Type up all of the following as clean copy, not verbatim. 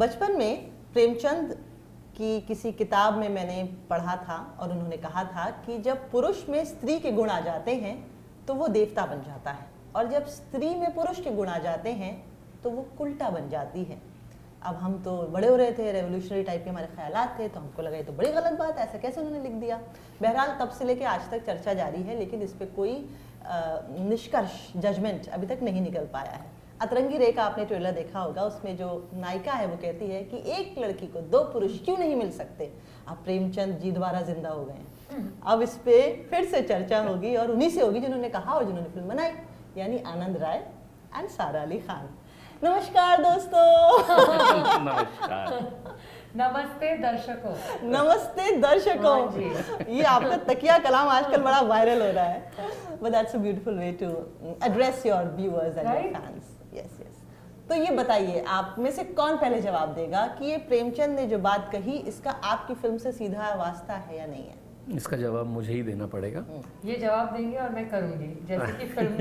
बचपन में प्रेमचंद की किसी किताब में मैंने पढ़ा था और उन्होंने कहा था कि जब पुरुष में स्त्री के गुण आ जाते हैं तो वो देवता बन जाता है, और जब स्त्री में पुरुष के गुण आ जाते हैं तो वो उल्टा बन जाती है। अब हम तो बड़े हो रहे थे, रेवोल्यूशनरी टाइप के हमारे ख्यालात थे, तो हमको लगा ये तो बड़ी गलत बात है, ऐसा कैसे उन्होंने लिख दिया। बहरहाल तब से लेके आज तक चर्चा जारी है, लेकिन इस पर कोई निष्कर्ष जजमेंट अभी तक नहीं निकल पाया है। अतरंगी रे का आपने ट्रेलर देखा होगा, उसमें जो नायिका है वो कहती है कि एक लड़की को दो पुरुष क्यों नहीं मिल सकते। अब प्रेमचंद जी दोबारा जिंदा हो गए हैं, अब इस पे फिर से चर्चा होगी और उन्हीं से होगी जिन्होंने कहा और जिन्होंने फिल्म बनाई, यानी आनंद राय एंड सारा अली खान। नमस्कार दोस्तों। नमस्कार। नमस्ते दर्शकों। नमस्ते दर्शकों। ये आपका तकिया कलाम आजकल बड़ा वायरल हो रहा है, but that's a beautiful way to address your viewers and your fans. Yes, yes. तो ये बताइए, आप में से कौन पहले जवाब देगा कि ये प्रेमचंद ने जो बात कही इसका आपकी फिल्म से सीधा वास्ता है या नहीं है? इसका जवाब मुझे ही देना पड़ेगा। ये जवाब देंगे और मैं करूंगी, जैसे कि फिल्म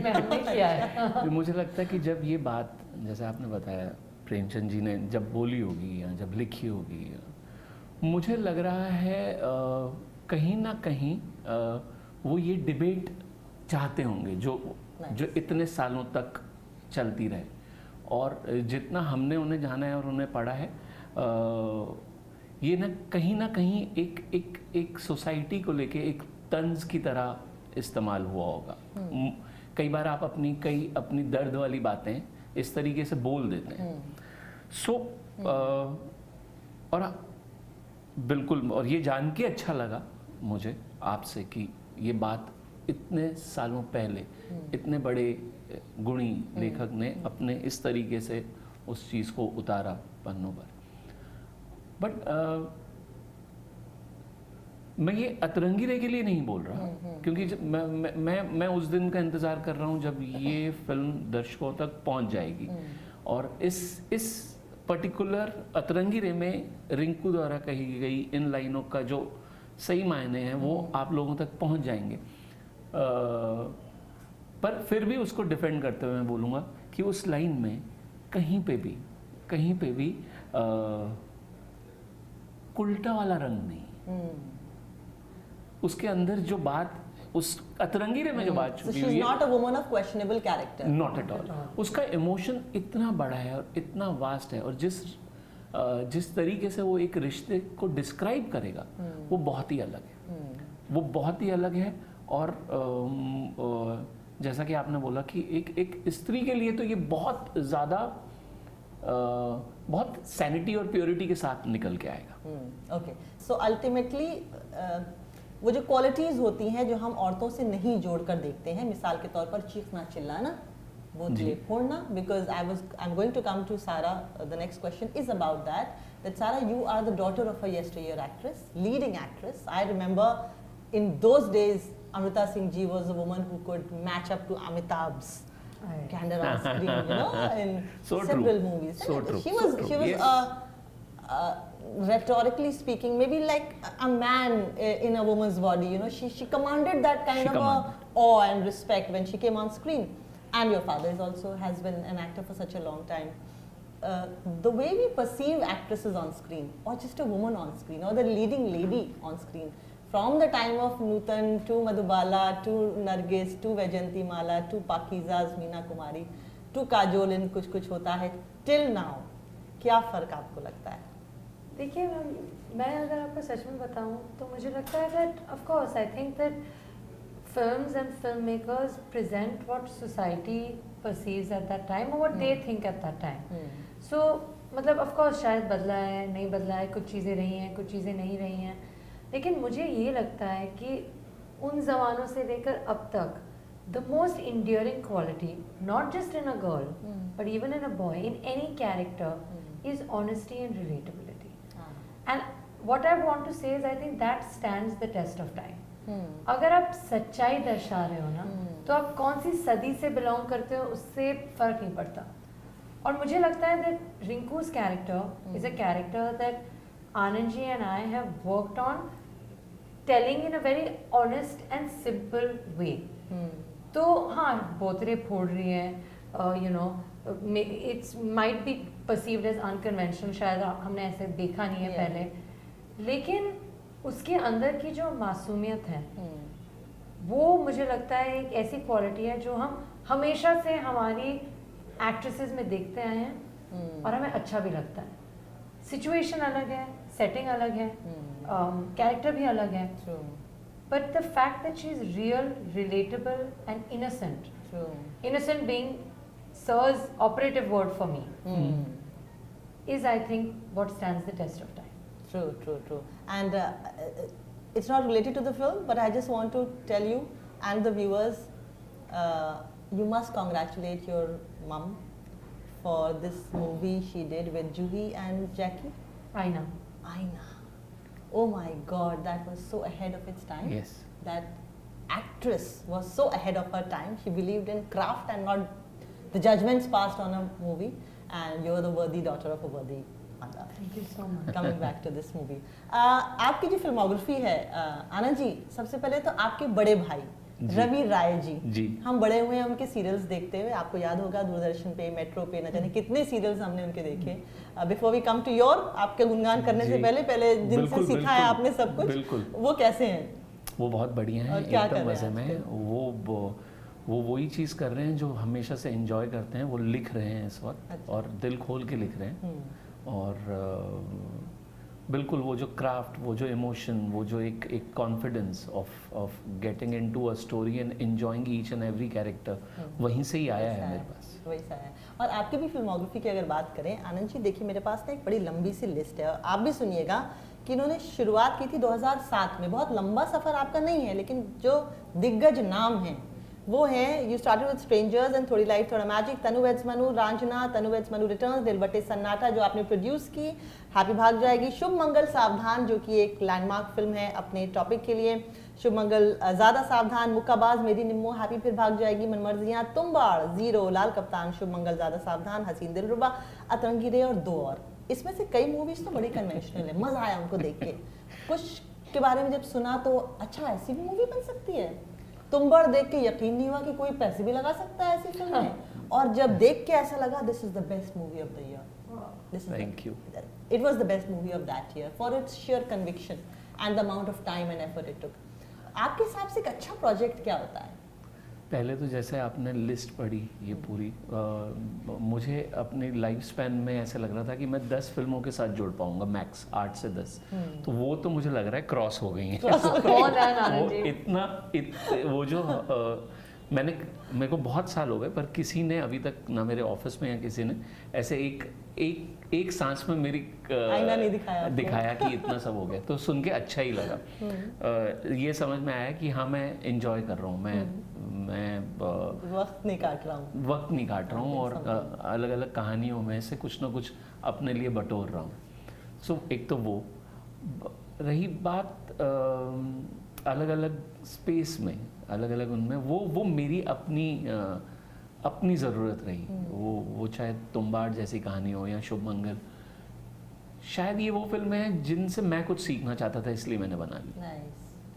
में हमने किया है। मुझे लगता है कि जब ये बात, जैसे आपने बताया, प्रेमचंद जी ने जब बोली होगी या जब लिखी होगी, मुझे लग रहा है कहीं ना कहीं वो ये डिबेट चाहते होंगे जो इतने सालों तक चलती रहे, और जितना हमने उन्हें जाना है और उन्हें पढ़ा है, ये ना कहीं एक सोसाइटी को लेके एक तंज की तरह इस्तेमाल हुआ होगा। कई बार आप अपनी दर्द वाली बातें इस तरीके से बोल देते हैं। और बिल्कुल, और ये जान के अच्छा लगा मुझे आपसे कि ये बात इतने सालों पहले इतने बड़े गुणी लेखक ने अपने इस तरीके से उस चीज़ को उतारा पन्नों पर। बट मैं ये अतरंगी रे के लिए नहीं बोल रहा, क्योंकि मैं उस दिन का इंतज़ार कर रहा हूँ जब ये फिल्म दर्शकों तक पहुँच जाएगी, और इस पर्टिकुलर अतरंगी रे में रिंकू द्वारा कही गई इन लाइनों का जो सही मायने हैं वो आप लोगों तक पहुँच जाएंगे। पर फिर भी उसको डिफेंड करते हुए मैं बोलूँगा कि उस लाइन में कहीं पे भी उल्टा वाला रंग नहीं। उसके अंदर जो बात, उस अतरंगी रे में जो बात छुपी हुई है, not a woman of questionable character, not at all. उसका इमोशन इतना बड़ा है और इतना वास्ट है, और जिस तरीके से वो एक रिश्ते को डिस्क्राइब करेगा वो बहुत ही अलग है। वो बहुत ही अलग है। और जैसा कि आपने बोला कि एक स्त्री के लिए तो ये बहुत ज़्यादा बहुत सैनिटी और प्योरिटी के साथ निकल के आएगा। ओके, सो अल्टीमेटली वो जो क्वालिटीज होती हैं जो हम औरतों से नहीं जोड़कर देखते हैं, मिसाल के तौर पर चीखना चिल्लाना, वो दिल फोड़ना, because I am going to come to Sara, the next question is about that Sara, you are the daughter of a yesteryear actress, leading actress. I remember in those days Amrita Singh ji was a woman who could match up to Amitabh's candor on screen, you know, in several movies. She was rhetorically speaking, maybe like a man in a woman's body, you know. She commanded that kind of awe and respect when she came on screen. And your father also has been an actor for such a long time. The way we perceive actresses on screen, or just a woman on screen, or the leading lady on screen, from the time of Nutan to Madhubala to Nargis to Vaijayanti Mala to Pakiza's Meena Kumari to Kajol in कुछ कुछ होता है, till now, क्या फ़र्क आपको लगता है? देखिए मैं अगर आपको सच में बताऊं तो मुझे लगता है that of course I think that films and filmmakers present what society perceives at that time or what they think at that time. So मतलब of course शायद बदला है, नहीं बदला है, कुछ चीज़ें रही हैं, कुछ चीज़ें नहीं रही हैं, लेकिन मुझे ये लगता है कि उन ज़मानों से लेकर अब तक the most enduring quality, not just in a girl but even in a boy, in any character, is honesty and relatability. And what I want to say is I think that stands the test of time. अगर आप सच्चाई दर्शा रहे हो ना, तो आप कौन सी सदी से बिलोंग करते हो उससे फ़र्क नहीं पड़ता। और मुझे लगता है that Rinku's character is a character that Anand ji and I have worked on telling in a very honest and simple way. तो हाँ, बोतरे फोड़ रही है, you know, it's might be perceived as unconventional, शायद हमने ऐसे देखा नहीं है पहले, लेकिन उसके अंदर की जो मासूमियत है वो मुझे लगता है एक ऐसी क्वालिटी है जो हम हमेशा से हमारी एक्ट्रेसेस में देखते आए हैं और हमें अच्छा भी लगता है. सिचुएशन अलग है, सेटिंग अलग है, कैरेक्टर भी अलग है, but the fact that she is real, relatable and innocent, innocent being Sir's operative word for me, is I think what stands the test of time. True. And it's not related to the film, but I just want to tell you and the viewers, you must congratulate your mum for this movie she did with Juhi and Jackie. Aina. Oh my God, that was so ahead of its time. Yes. That actress was so ahead of her time. She believed in craft and not the judgments passed on a movie. And you're the worthy daughter of a worthy mother. Thank you so much. Coming back to this movie. आपकी जो filmography है आनंद जी, सबसे पहले तो आपके बड़े भाई रवि राय जी, हम बड़े हुए हैं उनके सीरियल्स देखते हुए. आपको याद होगा दूरदर्शन पे, मेट्रो पे, न जाने कितने सीरियल्स हमने उनके देखे. Before we come to your, आपके गुणगान करने से पहले जिनसे सीखा है आपने सब कुछ, वो कैसे हैं? वो बहुत बढ़िया हैं, एकदम मजे में. वो वही चीज़ कर रहे हैं जो हमेशा से एंजॉय करते हैं. वो लिख रहे हैं इस वक्त. अच्छा. और दिल खोल के लिख रहे हैं. और बिल्कुल वो जो क्राफ्ट, वो जो इमोशन, वो जो एक confidence of getting into a story and enjoying each and every character, वहीं से ही आया है मेरे पास. वैसा है. और आपकी भी फिल्मोग्राफी की अगर बात करें आनंद जी, देखिए मेरे पास ना एक बड़ी लंबी सी लिस्ट है. आप भी सुनिएगा कि इन्होंने शुरुआत की थी 2007 में. बहुत लंबा सफ़र आपका नहीं है, लेकिन जो दिग्गज नाम हैं वो है, you started with strangers and थोड़ी लाइफ थोड़ा मैजिक, तनु वेड्स मनु, रांझना, तनु वेड्स मनु रिटर्न्स, दिल बटे सन्नाटा जो आपने प्रोड्यूस की, हैप्पी भाग जाएगी, शुभ मंगल सावधान जो कि एक लैंडमार्क फिल्म है अपने टॉपिक के लिए, शुभ मंगल ज़्यादा सावधान, मुक्काबाज, मेरी निम्मो, हैप्पी फिर भाग जाएगी, मनमर्जियाँ, तुम्बाड़, जीरो, लाल कप्तान, शुभ मंगल ज़्यादा सावधान, हसीन दिलरुबा, अतरंगी रे और दो और. इसमें से कई मूवीज़ तो बड़ी कन्वेंशनल है, मज़ा आया उनको देख के. कुछ के बारे में जब सुना तो अच्छा ऐसी भी मूवी बन सकती है. तुम्बाड़ देख के यकीन नहीं हुआ कि कोई पैसे भी लगा सकता है ऐसी फिल्म में. और जब देख के ऐसा लगा this is the best movie of the year. Thank you. It was the best movie of that year for its share conviction and the amount of time and effort it took. आपके हिसाब से एक अच्छा project क्या होता है? पहले तो जैसे आपने लिस्ट पढ़ी ये पूरी, मुझे अपनी लाइफ स्पैन में ऐसा लग रहा था कि मैं 10 फिल्मों के साथ जुड़ पाऊंगा मैक्स, 8 से 10. तो वो तो मुझे लग रहा है क्रॉस हो गई हैं. वो जो मेरे को बहुत साल हो गए, पर किसी ने अभी तक ना मेरे ऑफिस में या किसी ने ऐसे एक सांस में मेरी आईना नहीं दिखाया कि इतना सब हो गया. तो सुन के अच्छा ही लगा. ये समझ में आया कि हाँ मैं एंजॉय कर रहा हूँ, मैं वक्त नहीं काट रहा हूँ और अलग अलग कहानियों में से कुछ ना कुछ अपने लिए बटोर रहा हूँ. सो एक तो वो रही बात अलग अलग स्पेस में, अलग अलग उनमें वो मेरी अपनी ज़रूरत रही. वो चाहे तुम्बाड़ जैसी कहानी हो या शुभ मंगल, शायद ये वो फिल्म है जिनसे मैं कुछ सीखना चाहता था, इसलिए मैंने बना ली.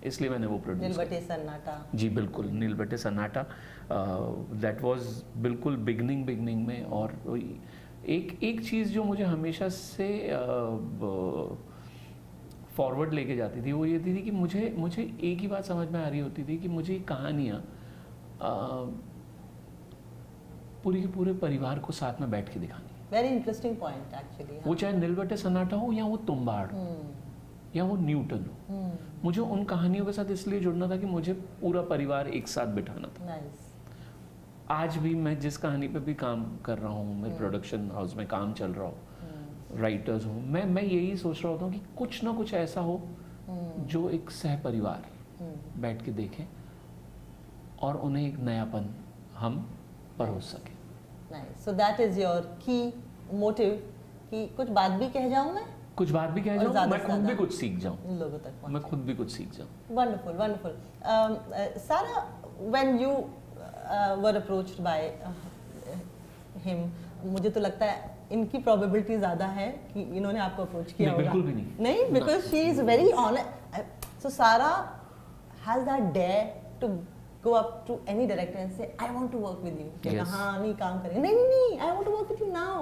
इसलिए मैंने वो प्रोड्यूस नील बटे सन्नाटा. जी बिल्कुल, नील बटे सन्नाटा दैट वाज बिल्कुल बिगनिंग में. और एक चीज़ जो मुझे हमेशा से फॉरवर्ड लेके जाती थी वो ये थी कि मुझे एक ही बात समझ में आ रही होती थी कि मुझे कहानियाँ पूरी के पूरे परिवार को साथ में बैठ के दिखानी. Very interesting point actually. वो चाहे नील बटे सन्नाटा हो या वो तुम्बाड़ या वो न्यूटन हो, मुझे उन कहानियों के साथ इसलिए जुड़ना था कि मुझे पूरा परिवार एक साथ बिठाना था. आज भी मैं जिस कहानी पे भी काम कर रहा हूँ, मेरे प्रोडक्शन हाउस में काम चल रहा हो, राइटर्स हूँ, मैं यही सोच रहा होता हूँ कि कुछ ना कुछ ऐसा हो जो एक सह परिवार बैठ के देखें और उन्हें एक नयापन हम परोस सकें. सो दैट इज योर की मोटिव कि कुछ बात भी कह जाऊँ, मैं कुछ बात भी कह जाऊँ, मैं खुद भी कुछ सीख जाऊँ, लोगों तक मैं खुद भी कुछ सीख जाऊँ. वंडरफुल. सारा, when you were approached by him, मुझे तो लगता है इनकी प्रोबेबिलिटी ज़्यादा है कि इन्होंने आपको अप्रोच किया होगा. बिल्कुल भी नहीं, because she is very honest. So Sara has that dare to go up to any director and say, I want to work with you. कहना Yes. हाँ नहीं काम करेंगे, नहीं नहीं नहीं, I want to work with you now.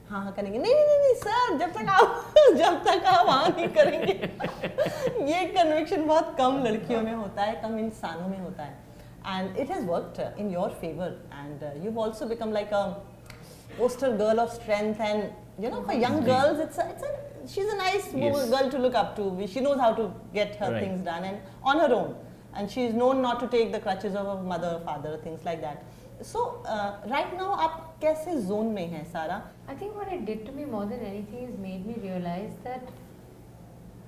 हाँ हाँ करेंगे, नहीं नहीं नहीं सर जब तक आप हाँ नहीं करेंगे. ये कन्विक्शन बहुत कम लड़कियों में होता है, कम इंसानों में होता है. And it has worked in your favor, and you've also become like a poster girl of strength, and you know for young girls she's a nice Yes. girl to look up to. She knows how to get her Right. things done and on her own, and she's known not to take the crutches of her mother, father, things like that. So right now आप कैसे zone में हैं सारा? I think what it did to me more than anything is made me realize that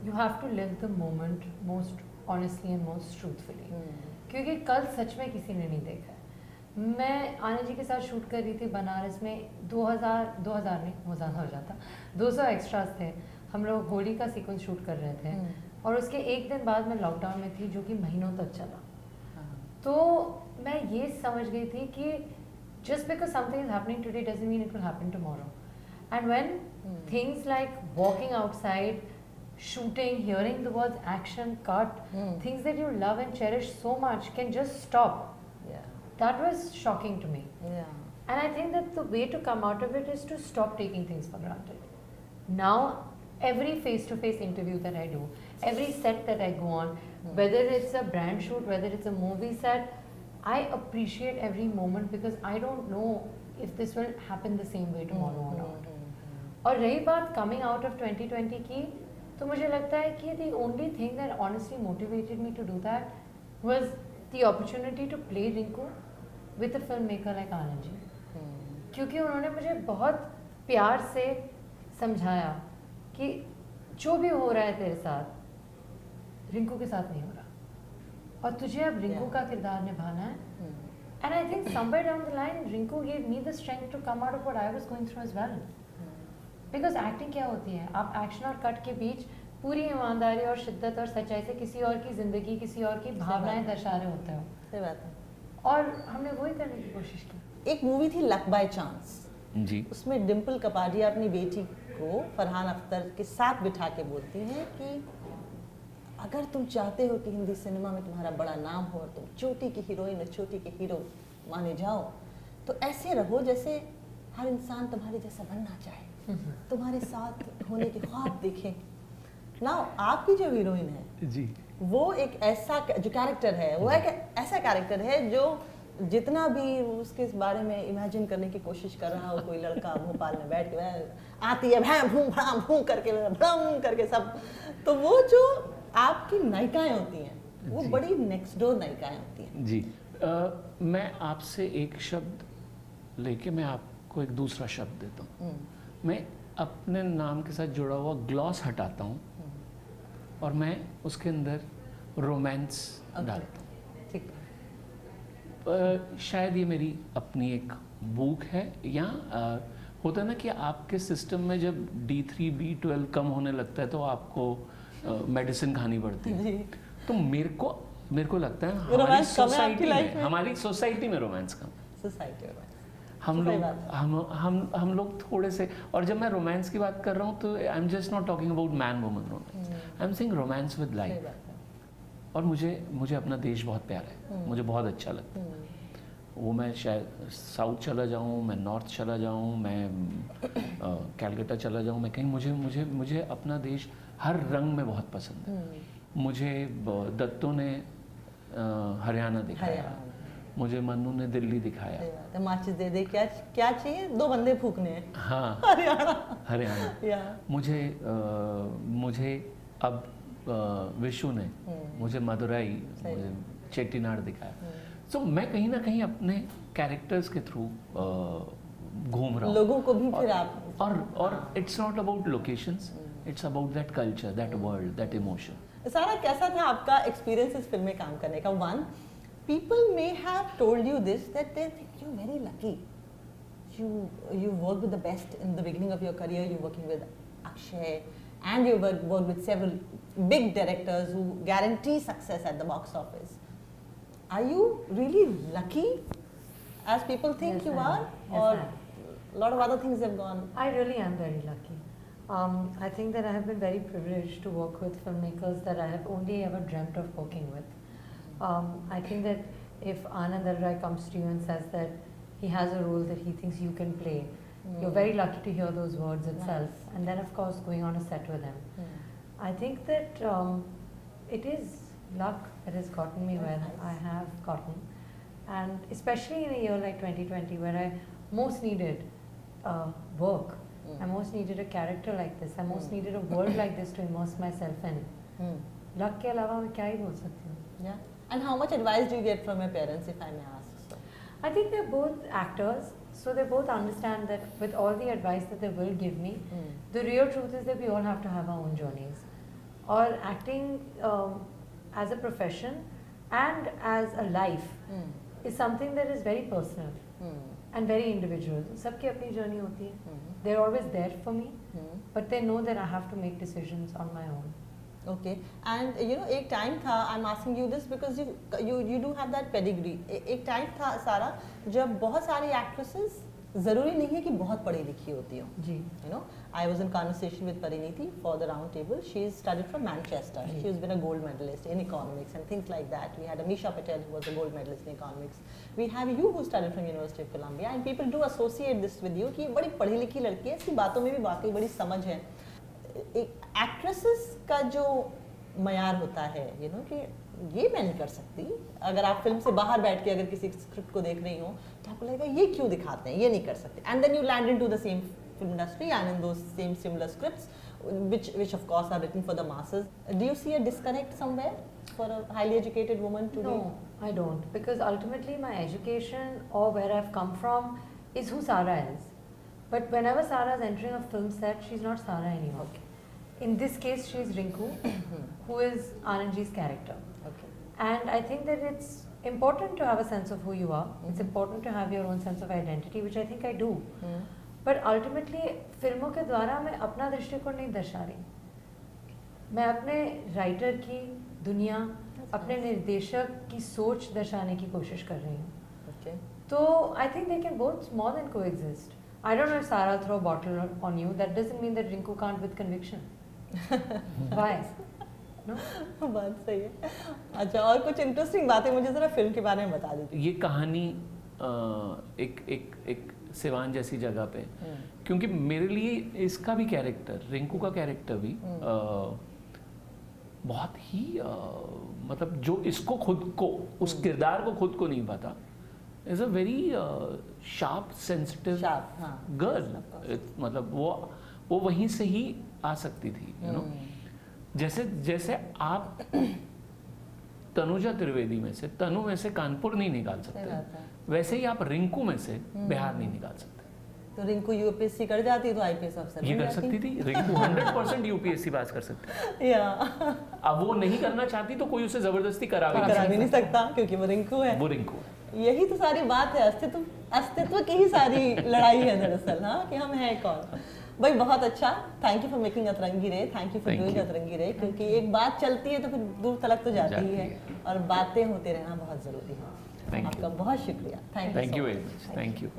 you have to live the moment most honestly and most truthfully. क्योंकि कल सच में किसी ने नहीं देखा है. मैं आनंद जी के साथ शूट कर रही थी बनारस में. 2000 नहीं वो ज़्यादा हो जाता, 200 एक्स्ट्रास थे. हम लोग होली का सीक्वेंस शूट कर रहे थे और उसके एक दिन बाद मैं लॉकडाउन में थी जो कि महीनों तक चला. तो मैं ये समझ गई थी कि just because something is happening today doesn't mean it will happen tomorrow. And when things like walking outside, shooting, hearing the words action, cut, things that you love and cherish so much can just stop. Yeah, That was shocking to me. yeah. And I think that the way to come out of it is to stop taking things for granted. Now, every face-to-face interview that I do, every set that I go on, whether it's a brand shoot, whether it's a movie set, I appreciate every moment because I don't know if this will happen the same way tomorrow or not. और रही बात coming out of 2020 की, तो मुझे लगता है कि the only thing that honestly motivated me to do that was the opportunity to play Rinku with a filmmaker like Anand ji. क्योंकि उन्होंने मुझे बहुत प्यार से समझाया कि जो भी हो रहा है तेरे साथ रिंकू के साथ नहीं हो रहा और तुझे अब रिंकू का किरदार निभाना है. And I think somewhere down the line Rinku gave me the strength to come out of what I was going through as well. Because acting क्या होती है? आप एक्शन और कट के बीच पूरी ईमानदारी और शिद्दत और सच्चाई से किसी और की जिंदगी, किसी और की भावनाएं दर्शा रहे होते हो. सही बात है. और हमने वही करने की कोशिश की. एक मूवी थी लक बाय चांस, जी. उसमें डिम्पल कपाडिया अपनी बेटी को फरहान अख्तर के साथ बिठा के बोलती हैं कि अगर तुम चाहते हो कि हिंदी सिनेमा में तुम्हारा बड़ा नाम हो और तुम चोटी की हीरोइन और चोटी के हीरो माने जाओ, तो ऐसे रहो जैसे हर इंसान तुम्हारे जैसा बनना चाहे, तुम्हारे साथ होने के ख्वाब देखें. ना आपकी जो हीरोइन है जी. वो एक ऐसा जो कैरेक्टर है, वो एक ऐसा कैरेक्टर है जो जितना भी उसके बारे में इमेजिन करने की कोशिश कर रहा हो कोई लड़का भोपाल में बैठ के आती है भैं भूं भां भूं करके भ्रम करके सब, तो वो जो आपकी नायिकाएं होती हैं वो जी. बड़ी नेक्स्ट डोर नायिकाएं होती हैं. जी. मैं आपसे एक शब्द लेके मैं आपको एक दूसरा शब्द देता हूँ. मैं अपने नाम के साथ जुड़ा हुआ ग्लॉस हटाता हूँ और मैं उसके अंदर रोमांस डालता हूँ. ठीक. शायद ये मेरी अपनी एक भूख है. या होता है ना कि आपके सिस्टम में जब D3 B12 कम होने लगता है तो आपको मेडिसिन खानी पड़ती है. तो मेरे को लगता है हमारी रोमांस कम है आपकी सोसाइटी लाइफ में, में? हमारी सोसाइटी में रोमांस कम. सोसाइटी में हम सही लोग बात हम लोग थोड़े से, और जब मैं रोमांस की बात कर रहा हूँ तो I am just not talking about man woman romance, I am saying romance with सही लाइफ. बात है. और मुझे अपना देश बहुत प्यारा है, मुझे बहुत अच्छा लगता है. वो मैं शायद साउथ चला जाऊँ, मैं नॉर्थ चला जाऊँ, मैं कैलकाटा चला जाऊँ, मैं कहीं मुझे अपना देश हर रंग में बहुत पसंद है. मुझे दत्तों ने हरियाणा दिखाया, मुझे मन्नू ने दिल्ली दिखाया. सही बात है. माचिस दे दे क्या चाहिए, 2 बंदे फूकने हैं. हाँ, हरियाणा. या मुझे अब विशु ने मुझे मदुराई, मुझे चेट्टीनाड़ दिखाया. तो मैं कहीं ना कहीं अपने कैरेक्टर्स के थ्रू घूम रहा हूँ. लोगों को भी फिर आप और it's not about locations, it's about that culture, that world, that emotion. सारा कैसा था आपका एक्सपीरियंस इस फिल्म में काम करने का? One, people may have told you this, that they think you're very lucky. You work with the best in the beginning of your career. You're working with Akshay, and you work with several big directors who guarantee success at the box office. Are you really lucky, as people think Yes, you I am. are, Yes, or I am. a lot of other things have gone? I really am very lucky. I think that I have been very privileged to work with filmmakers that I have only ever dreamt of working with. I think that if Anand Rai comes to you and says that he has a role that he thinks you can play, you're very lucky to hear those words itself. Nice. And then of course going on a set with him. I think that it is luck that has gotten me where That's nice. I have gotten. And especially in a year like 2020 where I most needed work, I most needed a character like this, I most needed a world like this to immerse myself in. Luck के अलावा मैं क्या ही बोल सकती हूँ? Yeah. And how much advice do you get from your parents, if I may ask? So. I think they're both actors, so they both understand that with all the advice that they will give me, the real truth is that we all have to have our own journeys. Or acting as a profession and as a life is something that is very personal and very individual. सबकी अपनी journey होती है. They're always there for me, but they know that I have to make decisions on my own. Okay, and you know एक time था, I'm asking you this because you do have that pedigree. एक time था सारा जब बहुत सारी actresses ज़रूरी नहीं है कि बहुत पढ़ी लिखी होती हो. जी. You know, I was in conversation with Pariniti for the round table. She is studied from Manchester. She has been a gold medalist in economics and things like that. We had Amisha Patel who was a gold medalist in economics. We have you who studied from University of Columbia, and people do associate this with you कि ये बड़ी पढ़ी लिखी लड़की है, इसकी बातों में भी वाकई बड़ी समझ है. एक्ट्रेसेस का जो मयार होता है, you know, कि ये मैं नहीं कर सकती. अगर आप फिल्म से बाहर बैठ के अगर किसी स्क्रिप्ट को देख रही हो तो आपको लगेगा ये क्यों दिखाते हैं, ये नहीं कर सकते. And then you land into the same film industry and in those same similar scripts which of course are written for the masses. Do you see a disconnect somewhere for a highly educated woman today? No, I don't, because ultimately my education or where I've come from is who Sara is. But whenever Sara is entering a film set, she's not Sara anymore. Okay. In this case, she's Rinku, who is Anandji's character. Okay. And I think that it's important to have a sense of who you are. It's important to have your own sense of identity, which I think I do. पर ultimately फिल्मों के द्वारा मैं अपना दृष्टिकोण नहीं दर्शा रही. मैं अपने राइटर की दुनिया, अपने निर्देशक की सोच दर्शाने की कोशिश कर रही हूँ. Okay. तो I think they can both more than coexist. I don't know if Sara throw bottle on you, that doesn't mean that Rinku can't with conviction. Why? No, बात सही है. अच्छा, और कुछ इंटरेस्टिंग बातें मुझे जरा फिल्म के बारे में बता दीजिए. ये कहानी एक सिवान जैसी जगह पे, क्योंकि मेरे लिए इसका भी कैरेक्टर, रिंकू का कैरेक्टर भी बहुत ही मतलब जो इसको खुद को, उस किरदार को खुद को नहीं पता, is a very sharp sensitive girl. मतलब वो वहीं से ही आ सकती थी, यू नो. जैसे आप तनुजा त्रिवेदी में से, तनु में से कानपुर नहीं निकाल सकते, वैसे ही आप रिंकू में से बिहार नहीं निकाल सकते. तो रिंकू यूपीएससी कर जाती तो आईपीएस अफसर ये कर सकती थी. रिंकू 100% यूपीएससी पास कर सकती. या अब वो नहीं करना चाहती तो कोई उसे जबरदस्ती करा भी नहीं सकता क्योंकि वो रिंकू है. वो रिंकू है. यही तो सारी बात है, अस्तित्व की ही सारी लड़ाई है दरअसल. हाँ, कि हम हैं कौन. भाई बहुत अच्छा. थैंक यू फॉर मेकिंग अतरंगी रे. थैंक यू फॉर डूइंग अतरंगी रे. क्योंकि एक बात चलती है तो फिर दूर तलक तो जाती ही है, और बातें होते रहना बहुत जरूरी है. आपका बहुत शुक्रिया. Thank you very much. Thank you.